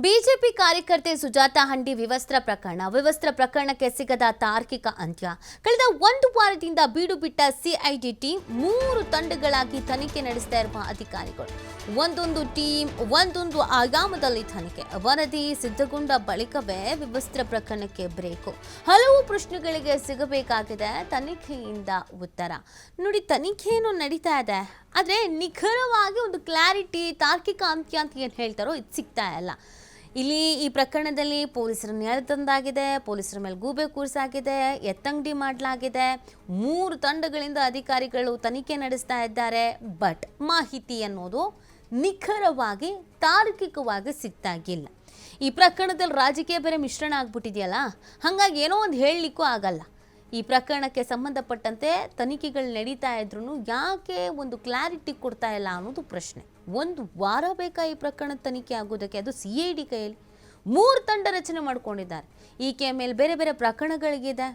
BJP ಕಾರ್ಯಕರ್ತೆ ಸುಜಾತಾ ಹಂಡಿ ವಿವಸ್ತ್ರ ಪ್ರಕರಣಕ್ಕೆ ಸಿಗದ ತಾರ್ಕಿಕ ಅಂತ್ಯ. ಕಳೆದ ಒಂದು ವಾರದಿಂದ ಬೀಡು ಬಿಟ್ಟ ಸಿಐಡಿ ಟೀಮ್ 3 ತಂಡಗಳಾಗಿ ತನಿಖೆ ನಡೆಸ್ತಾ ಇರುವ ಅಧಿಕಾರಿಗಳು. ಒಂದೊಂದು ಟೀಮ್ ಒಂದೊಂದು ಆಯಾಮದಲ್ಲಿ ತನಿಖೆ. ವರದಿ ಸಿದ್ಧಗೊಂಡ ಬಳಿಕವೇ ವಿವಸ್ತ್ರ ಪ್ರಕರಣಕ್ಕೆ ಬ್ರೇಕು. ಹಲವು ಪ್ರಶ್ನೆಗಳಿಗೆ ಸಿಗಬೇಕಾಗಿದೆ ತನಿಖೆಯಿಂದ ಉತ್ತರ. ನೋಡಿ, ತನಿಖೆಯನ್ನು ನಡೀತಾ ಇದೆ, ಆದರೆ ನಿಖರವಾಗಿ ಒಂದು ಕ್ಲಾರಿಟಿ, ತಾರ್ಕಿಕ ಅಂತ್ಯ ಅಂತ ಏನು ಹೇಳ್ತಾರೋ ಇದು ಸಿಗ್ತಾ ಇಲ್ಲ. ಇಲ್ಲಿ ಈ ಪ್ರಕರಣದಲ್ಲಿ ಪೊಲೀಸರನ್ನು ಎಳೆದಂದಾಗಿದೆ, ಪೊಲೀಸರ ಮೇಲೆ ಗೂಬೆ ಕೂರಿಸಾಗಿದೆ, ಎತ್ತಂಗಡಿ ಮಾಡಲಾಗಿದೆ. 3 ತಂಡಗಳಿಂದ ಅಧಿಕಾರಿಗಳು ತನಿಖೆ ನಡೆಸ್ತಾ ಇದ್ದಾರೆ. ಬಟ್ ಮಾಹಿತಿ ಅನ್ನೋದು ನಿಖರವಾಗಿ ತಾರ್ಕಿಕವಾಗಿ ಸಿಗ್ತಾಗಿಲ್ಲ. ಈ ಪ್ರಕರಣದಲ್ಲಿ ರಾಜಕೀಯ ಬೇರೆ ಮಿಶ್ರಣ ಆಗ್ಬಿಟ್ಟಿದೆಯಲ್ಲ, ಹಾಗಾಗಿ ಏನೋ ಒಂದು ಹೇಳಲಿಕ್ಕೂ ಆಗಲ್ಲ. ಈ ಪ್ರಕರಣಕ್ಕೆ ಸಂಬಂಧಪಟ್ಟಂತೆ ತನಿಖೆಗಳು ನಡೀತಾ ಇದ್ರೂ ಯಾಕೆ ಒಂದು ಕ್ಲಾರಿಟಿ ಕೊಡ್ತಾ ಇಲ್ಲ ಅನ್ನೋದು ಪ್ರಶ್ನೆ. 1 ವಾರ ಬೇಕಾ ಈ ಪ್ರಕರಣ ತನಿಖೆ ಆಗೋದಕ್ಕೆ? ಅದು ಸಿಐಡಿ ಕೈಯಲ್ಲಿ 3 ತಂಡ ರಚನೆ ಮಾಡ್ಕೊಂಡಿದ್ದಾರೆ. ಈಕೆಯ ಮೇಲೆ ಬೇರೆ ಬೇರೆ ಪ್ರಕರಣಗಳಿಗಿದೆ.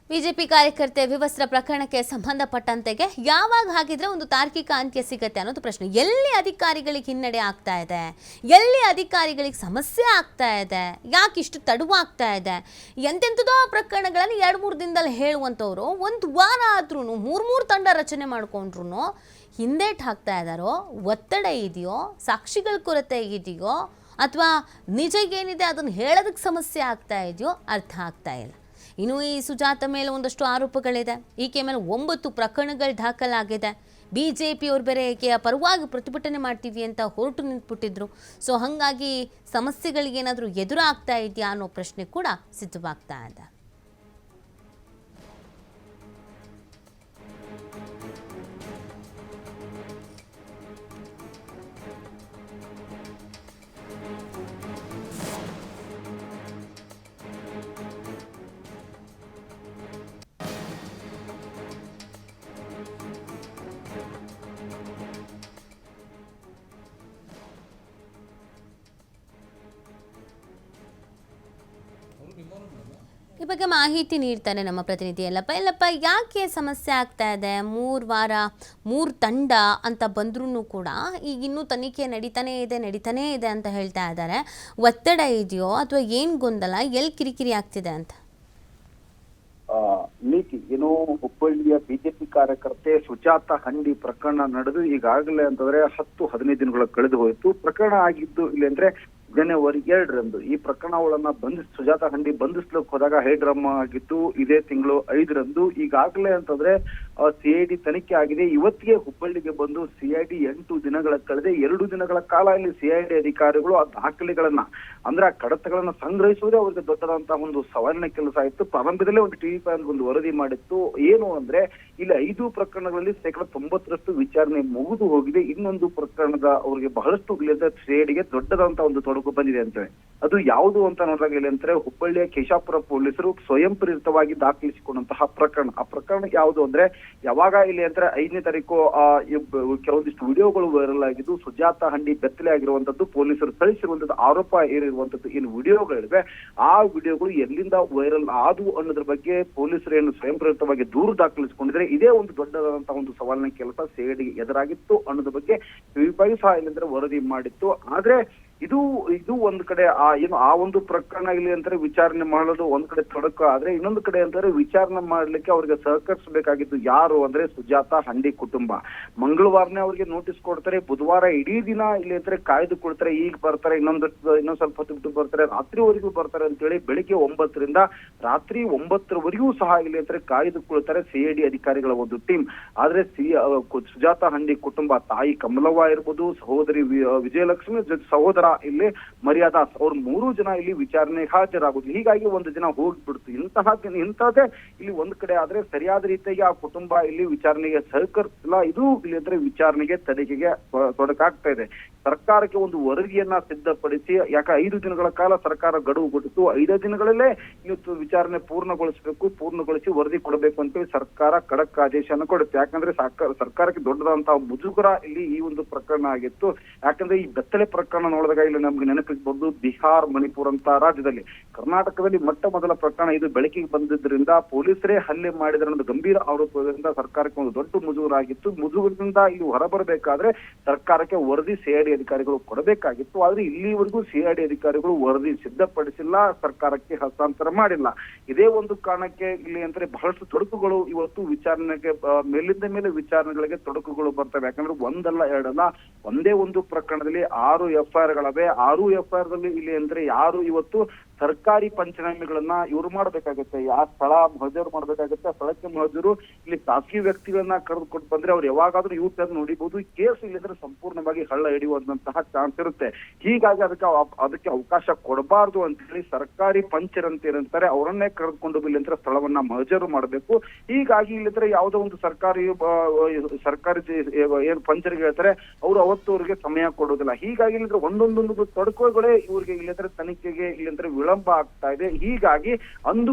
ಬಿಜೆಪಿ ಕಾರ್ಯಕರ್ತೆ ವಿವಸ್ತ್ರ ಪ್ರಕರಣಕ್ಕೆ ಸಂಬಂಧಪಟ್ಟಂತೆಗೆ ಯಾವಾಗ ಹಾಗಿದ್ರೆ ಒಂದು ತಾರ್ಕಿಕ ಅಂತ್ಯ ಸಿಗತ್ತೆ ಅನ್ನೋದು ಪ್ರಶ್ನೆ. ಎಲ್ಲಿ ಅಧಿಕಾರಿಗಳಿಗೆ ಹಿನ್ನಡೆ ಆಗ್ತಾ ಇದೆ, ಎಲ್ಲಿ ಅಧಿಕಾರಿಗಳಿಗೆ ಸಮಸ್ಯೆ ಆಗ್ತಾ ಇದೆ, ಯಾಕೆ ಇಷ್ಟು ತಡವಾಗ್ತಾ ಇದೆ, ಎಂತೆಂಥದೋ ಪ್ರಕರಣಗಳನ್ನು 2-3 ದಿನದಲ್ಲಿ ಹೇಳುವಂಥವ್ರು 1 ವಾರ ಆದ್ರೂ 3 ತಂಡ ರಚನೆ ಮಾಡ್ಕೊಂಡ್ರು ಹಿಂದೇಟ್ ಹಾಕ್ತಾ ಇದ್ದಾರೋ, ಒತ್ತಡ ಇದೆಯೋ, ಸಾಕ್ಷಿಗಳ ಕೊರತೆ ಇದೆಯೋ, ಅಥವಾ ನಿಜ ಏನಿದೆ ಅದನ್ನು ಹೇಳೋದಕ್ಕೆ ಸಮಸ್ಯೆ ಆಗ್ತಾ ಇದೆಯೋ ಅರ್ಥ ಆಗ್ತಾ ಇಲ್ಲ. ಇನ್ನು ಈ ಸುಜಾತ ಮೇಲೆ ಒಂದಷ್ಟು ಆರೋಪಗಳಿದೆ. ಈಕೆ ಮೇಲೆ 9 ಪ್ರಕರಣಗಳು ದಾಖಲಾಗಿದೆ. ಬಿಜೆಪಿಯವ್ರು ಬೇರೆ ಈಕೆಯ ಪರವಾಗಿ ಪ್ರತಿಭಟನೆ ಮಾಡ್ತೀವಿ ಅಂತ ಹೊರಟು ನಿಂತ್ಬಿಟ್ಟಿದ್ರು. ಸೊ ಹಾಗಾಗಿ ಸಮಸ್ಯೆಗಳಿಗೇನಾದರೂ ಎದುರಾಗ್ತಾ ಇದೆಯಾ ಅನ್ನೋ ಪ್ರಶ್ನೆ ಕೂಡ ಸಿದ್ಧವಾಗ್ತಾ ಇದೆ. ಈ ಬಗ್ಗೆ ಮಾಹಿತಿ ನೀಡ್ತಾರೆ ನಮ್ಮ ಪ್ರತಿನಿಧಿ ಯಲ್ಲಪ್ಪ. ಯಾಕೆ ಸಮಸ್ಯೆ ಆಗ್ತಾ ಇದೆ? 3 ವಾರ 3 ತಂಡ ಅಂತ ಬಂದ್ರೂ ಕೂಡ ಈಗ ಇನ್ನೂ ತನಿಖೆ ನಡೀತಾನೇ ಇದೆ ಅಂತ ಹೇಳ್ತಾ ಇದ್ದಾರೆ. ಒತ್ತಡ ಇದೆಯೋ ಅಥವಾ ಏನು ಗೊಂದಲ, ಎಲ್ಲಿ ಕಿರಿಕಿರಿ ಆಗ್ತಿದೆ ಅಂತ? ನೀತಿ ಏನು, ಹುಬ್ಬಳ್ಳಿಯ ಬಿಜೆಪಿ ಕಾರ್ಯಕರ್ತೆ ಸುಜಾತಾ ಹಂಡಿ ಪ್ರಕರಣ ನಡೆದು ಈಗಾಗಲೇ ಅಂತಂದ್ರೆ 10-15 ದಿನಗಳ ಕಳೆದು ಹೋಯಿತು. ಪ್ರಕರಣ ಆಗಿದ್ದು ಇಲ್ಲಿ ಅಂದ್ರೆ ಜನವರಿ 2ರಂದು ಈ ಪ್ರಕರಣಗಳನ್ನ ಸುಜಾತಾ ಹಂಡಿ ಬಂಧಿಸ್ಲಿಕ್ಕೆ ಹೋದಾಗ ಹೈಡ್ರಾಮಾ ಆಗಿದ್ದು ಇದೇ ತಿಂಗಳು 5ರಂದು. ಈಗಾಗಲೇ ಅಂತಂದ್ರೆ ಸಿಐಡಿ ತನಿಖೆ ಆಗಿದೆ. ಇವತ್ತಿಗೆ ಹುಬ್ಬಳ್ಳಿಗೆ ಬಂದು ಸಿಐಡಿ 8 ದಿನಗಳ ಕಳೆದೆ. 2 ದಿನಗಳ ಕಾಲ ಇಲ್ಲಿ ಸಿಐಡಿ ಅಧಿಕಾರಿಗಳು ಆ ದಾಖಲೆಗಳನ್ನ ಅಂದ್ರೆ ಆ ಕಡತಗಳನ್ನ ಸಂಗ್ರಹಿಸುವುದೇ ಅವ್ರಿಗೆ ದೊಡ್ಡದಂತಹ ಒಂದು ಸವಾಲಿನ ಕೆಲಸ ಆಯ್ತು. ಪ್ರಾರಂಭದಲ್ಲೇ ಒಂದು ಟಿವಿ ಒಂದು ವರದಿ ಮಾಡಿತ್ತು. ಏನು ಅಂದ್ರೆ ಇಲ್ಲಿ 5 ಪ್ರಕರಣಗಳಲ್ಲಿ 90% ವಿಚಾರಣೆ ಮುಗಿದು ಹೋಗಿದೆ. ಇನ್ನೊಂದು ಪ್ರಕರಣದ ಅವ್ರಿಗೆ ಬಹಳಷ್ಟು ಸಿಐಡಿಗೆ ದೊಡ್ಡದಂತ ಒಂದು ತೊಡಗು ಬಂದಿದೆ ಅಂತೇಳಿ. ಅದು ಯಾವುದು ಅಂತ ನೋಡಿದಾಗ ಇಲ್ಲಿ ಅಂದ್ರೆ ಹುಬ್ಬಳ್ಳಿಯ ಕೇಶಾಪುರ ಪೊಲೀಸರು ಸ್ವಯಂ ಪ್ರೇರಿತವಾಗಿ ದಾಖಲಿಸಿಕೊಂಡಂತಹ ಪ್ರಕರಣ. ಆ ಪ್ರಕರಣ ಯಾವುದು ಅಂದ್ರೆ ಯಾವಾಗ ಇಲ್ಲಿ ಅಂದ್ರೆ 5ನೇ ತಾರೀಕು ಕೆಲವೊಂದಿಷ್ಟು ವಿಡಿಯೋಗಳು ವೈರಲ್ ಆಗಿದ್ದು ಸುಜಾತಾ ಹಂಡಿ ಬೆತ್ತಲೆ ಆಗಿರುವಂತದ್ದು, ಪೊಲೀಸರು ಥಳಿಸಿರುವಂತದ್ದು ಆರೋಪ ಏರಿರುವಂತದ್ದು ಏನು ವಿಡಿಯೋಗಳಿವೆ. ಆ ವಿಡಿಯೋಗಳು ಎಲ್ಲಿಂದ ವೈರಲ್ ಆದವು ಅನ್ನೋದ್ರ ಬಗ್ಗೆ ಪೊಲೀಸರು ಏನು ಸ್ವಯಂ ಪ್ರೇರಿತವಾಗಿ ದೂರು ದಾಖಲಿಸಿಕೊಂಡಿದ್ರೆ ಇದೇ ಒಂದು ದೊಡ್ಡದಾದಂತಹ ಒಂದು ಸವಾಲಿನ ಕೆಲಸ ಸಿಐಡಿಗೆ ಎದುರಾಗಿತ್ತು ಅನ್ನೋದ್ರ ಬಗ್ಗೆ ವಿಭಾಗ ಸಹ ಇಲ್ಲಂದ್ರೆ ವರದಿ ಮಾಡಿತ್ತು. ಆದ್ರೆ ಇದು ಒಂದ್ ಕಡೆ ಆ ಒಂದು ಪ್ರಕರಣ ಇಲ್ಲಿ ಅಂತಾರೆ ವಿಚಾರಣೆ ಮಾಡೋದು ಒಂದ್ ಕಡೆ ತೊಡಕು. ಆದ್ರೆ ಇನ್ನೊಂದು ಕಡೆ ಅಂತಾರೆ ವಿಚಾರಣೆ ಮಾಡ್ಲಿಕ್ಕೆ ಅವ್ರಿಗೆ ಸಹಕರಿಸಬೇಕಾಗಿದ್ದು ಯಾರು ಅಂದ್ರೆ ಸುಜಾತಾ ಹಂಡಿ ಕುಟುಂಬ. ಮಂಗಳವಾರನೇ ಅವ್ರಿಗೆ ನೋಟಿಸ್ ಕೊಡ್ತಾರೆ, ಬುಧವಾರ ಇಡೀ ದಿನ ಇಲ್ಲಿ ಅಂತಾರೆ ಕಾಯ್ದುಕೊಳ್ತಾರೆ. ಈಗ ಬರ್ತಾರೆ, ಇನ್ನೊಂದ್ ಸ್ವಲ್ಪ ಹೊತ್ತು ಬಿಟ್ಟು ಬರ್ತಾರೆ, ರಾತ್ರಿವರೆಗೂ ಬರ್ತಾರೆ ಅಂತೇಳಿ ಬೆಳಿಗ್ಗೆ 9ರಿಂದ ರಾತ್ರಿ 9ರವರೆಗೂ ಸಹ ಇಲ್ಲಿ ಅಂತಾರೆ ಕಾಯ್ದುಕೊಳ್ತಾರೆ ಸಿಐಡಿ ಅಧಿಕಾರಿಗಳ ಒಂದು ಟೀಮ್. ಆದ್ರೆ ಸುಜಾತಾ ಹಂಡಿ ಕುಟುಂಬ ತಾಯಿ ಕಮಲವ್ವ ಇರ್ಬೋದು, ಸಹೋದರಿ ವಿಜಯಲಕ್ಷ್ಮಿ, ಸಹೋದರ ಇಲ್ಲಿ ಮರ್ಯಾದಾಸ್, ಅವ್ರು 3 ಜನ ಇಲ್ಲಿ ವಿಚಾರಣೆಗೆ ಹಾಜರಾಗುದು. ಹೀಗಾಗಿ 1 ದಿನ ಹೋಗ್ಬಿಡ್ತು. ಇಂತಹದೇ ಇಲ್ಲಿ ಒಂದ್ ಕಡೆ ಆದ್ರೆ ಸರಿಯಾದ ರೀತಿಯಾಗಿ ಆ ಕುಟುಂಬ ಇಲ್ಲಿ ವಿಚಾರಣೆಗೆ ಸಹಕರಿಸಿಲ್ಲ. ಇದು ಇಲ್ಲಿ ಅಂದ್ರೆ ವಿಚಾರಣೆಗೆ ತನಿಖೆಗೆ ತೊಡಕಾಗ್ತಾ ಇದೆ. ಸರ್ಕಾರಕ್ಕೆ ಒಂದು ವರದಿಯನ್ನ ಸಿದ್ಧಪಡಿಸಿ, ಯಾಕೆ 5 ದಿನಗಳ ಕಾಲ ಸರ್ಕಾರ ಗಡುವು ಕೊಟ್ಟಿತ್ತು, 5 ದಿನಗಳಲ್ಲೇ ಇವತ್ತು ವಿಚಾರಣೆ ಪೂರ್ಣಗೊಳಿಸಿ ವರದಿ ಕೊಡಬೇಕು ಅಂತೇಳಿ ಸರ್ಕಾರ ಖಡಕ್ ಆದೇಶನ ಕೊಡುತ್ತೆ. ಯಾಕಂದ್ರೆ ಸರ್ಕಾರಕ್ಕೆ ದೊಡ್ಡದಂತಹ ಮುಜುಗರ ಇಲ್ಲಿ ಈ ಒಂದು ಪ್ರಕರಣ ಆಗಿತ್ತು. ಯಾಕಂದ್ರೆ ಈ ಬೆತ್ತಲೆ ಪ್ರಕರಣ ನೋಡಿದಾಗ ಇಲ್ಲಿ ನಮ್ಗೆ ನೆನಪಿಗೆ ಬಂದು ಬಿಹಾರ್, ಮಣಿಪುರ ಅಂತ ರಾಜ್ಯದಲ್ಲಿ. ಕರ್ನಾಟಕದಲ್ಲಿ ಮೊಟ್ಟ ಮೊದಲ ಪ್ರಕರಣ ಇದು ಬೆಳಕಿಗೆ ಬಂದಿದ್ದರಿಂದ ಪೊಲೀಸರೇ ಹಲ್ಲೆ ಮಾಡಿದ್ರ ಒಂದು ಗಂಭೀರ ಆರೋಪದಿಂದ ಸರ್ಕಾರಕ್ಕೆ ಒಂದು ದೊಡ್ಡ ಮುಜುಗರಾಗಿತ್ತು. ಮುಜುಗರದಿಂದ ಇಲ್ಲಿ ಹೊರಬರಬೇಕಾದ್ರೆ ಸರ್ಕಾರಕ್ಕೆ ವರದಿ ಸಿಐಡಿ ಅಧಿಕಾರಿಗಳು ಕೊಡಬೇಕಾಗಿತ್ತು. ಆದ್ರೆ ಇಲ್ಲಿವರೆಗೂ ಸಿಐಡಿ ಅಧಿಕಾರಿಗಳು ವರದಿ ಸಿದ್ಧಪಡಿಸಿಲ್ಲ, ಸರ್ಕಾರಕ್ಕೆ ಹಸ್ತಾಂತರ ಮಾಡಿಲ್ಲ. ಇದೇ ಒಂದು ಕಾರಣಕ್ಕೆ ಇಲ್ಲಿ ಅಂದ್ರೆ ಬಹಳಷ್ಟು ತೊಡಕುಗಳು ಇವತ್ತು ವಿಚಾರಣೆಗೆ ಮೇಲಿಂದ ಮೇಲೆ ವಿಚಾರಣೆಗಳಿಗೆ ತೊಡಕುಗಳು ಬರ್ತವೆ. ಯಾಕಂದ್ರೆ ಒಂದಲ್ಲ ಎರಡಲ್ಲ, ಒಂದೇ ಒಂದು ಪ್ರಕರಣದಲ್ಲಿ 6 FIR ಗಳವೆ. 6 FIR ದಲ್ಲಿ ಇಲ್ಲಿ ಅಂದ್ರೆ ಯಾರು ಇವತ್ತು ಸರ್ಕಾರಿ ಪಂಚನಾಮೆಗಳನ್ನ ಇವ್ರು ಮಾಡ್ಬೇಕಾಗುತ್ತೆ, ಯಾವ ಸ್ಥಳ ಮಹಜೂರು ಮಾಡ್ಬೇಕಾಗುತ್ತೆ, ಆ ಸ್ಥಳಕ್ಕೆ ಮಹಜೂರು ಇಲ್ಲಿ ಖಾಸಗಿ ವ್ಯಕ್ತಿಗಳನ್ನ ಕರೆದುಕೊಟ್ಟು ಬಂದ್ರೆ ಅವ್ರು ಯಾವಾಗಾದ್ರೂ ಇವ್ರು ತಂದು ನೋಡಿಬಹುದು. ಈ ಕೇಸ್ ಇಲ್ಲಿದ್ರೆ ಸಂಪೂರ್ಣವಾಗಿ ಹಳ್ಳ ಹಿಡಿಯುವಂತಹ ಚಾನ್ಸ್ ಇರುತ್ತೆ. ಹೀಗಾಗಿ ಅದಕ್ಕೆ ಅವಕಾಶ ಕೊಡಬಾರ್ದು ಅಂತ ಹೇಳಿ ಸರ್ಕಾರಿ ಪಂಚರಂತ ಏನಂತಾರೆ ಅವರನ್ನೇ ಕರೆದುಕೊಂಡು ಇಲ್ಲಿಂದ್ರೆ ಸ್ಥಳವನ್ನ ಮಹಜೂರು ಮಾಡಬೇಕು. ಹೀಗಾಗಿ ಇಲ್ಲಿದ್ರೆ ಯಾವುದೋ ಒಂದು ಸರ್ಕಾರಿ ಏನ್ ಪಂಚರಿಗೆ ಹೇಳ್ತಾರೆ ಅವ್ರು ಅವತ್ತು ಅವ್ರಿಗೆ ಸಮಯ ಕೊಡೋದಿಲ್ಲ. ಹೀಗಾಗಿ ಇಲ್ಲಿದ್ರೆ ಒಂದೊಂದೊಂದು ತೊಡಕುಗಳೇ ಇವ್ರಿಗೆ ಇಲ್ಲಿದ್ರೆ ತನಿಖೆಗೆ ಇಲ್ಲಿಂದ್ರೆ ವಿಳಂಬ ಆಗ್ತಾ ಇದೆ. ಹೀಗಾಗಿ ಅಂದು